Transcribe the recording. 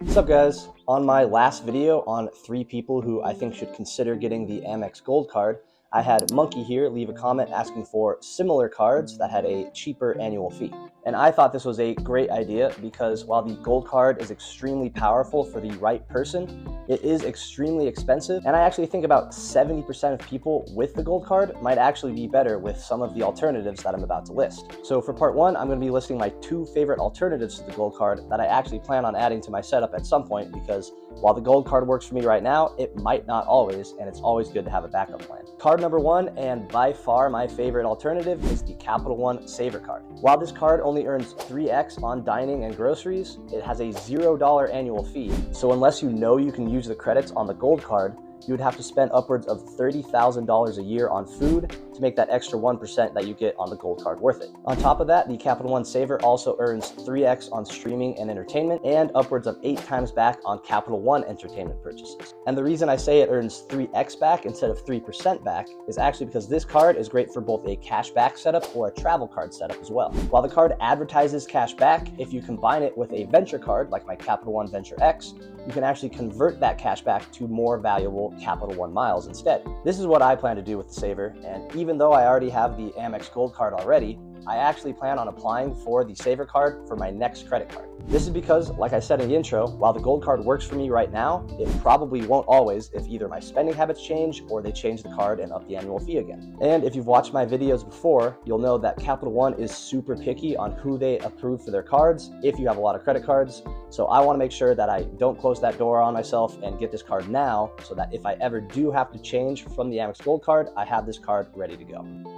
What's up, guys? On my last video on 3 people who I think should consider getting the Amex Gold Card, I had Monkey here leave a comment asking for similar cards that had a cheaper annual fee. And I thought this was a great idea because while the Gold Card is extremely powerful for the right person, it is extremely expensive. And I actually think about 70% of people with the Gold Card might actually be better with some of the alternatives that I'm about to list. So for part 1, I'm going to be listing my 2 favorite alternatives to the Gold Card that I actually plan on adding to my setup at some point, because while the Gold Card works for me right now, it might not always, and it's always good to have a backup plan. Card number 1, and by far my favorite alternative, is the Capital One Savor card. While this card only earns 3x on dining and groceries, it has a $0 annual fee. So unless you know you can use the credits on the Gold Card, you would have to spend upwards of $30,000 a year on food to make that extra 1% that you get on the Gold Card worth it. On top of that, the Capital One Savor also earns 3x on streaming and entertainment, and upwards of 8 times back on Capital One entertainment purchases. And the reason I say it earns 3x back instead of 3% back is actually because this card is great for both a cash back setup or a travel card setup as well. While the card advertises cash back, if you combine it with a venture card like my Capital One Venture X, you can actually convert that cash back to more valuable Capital One miles instead. This is what I plan to do with the Savor, and even though I already have the Amex Gold Card already, I actually plan on applying for the Savor card for my next credit card. This is because, like I said in the intro, while the Gold Card works for me right now, it probably won't always if either my spending habits change or they change the card and up the annual fee again. And if you've watched my videos before, you'll know that Capital One is super picky on who they approve for their cards if you have a lot of credit cards. So I want to make sure that I don't close that door on myself and get this card now, so that if I ever do have to change from the Amex Gold Card, I have this card ready to go.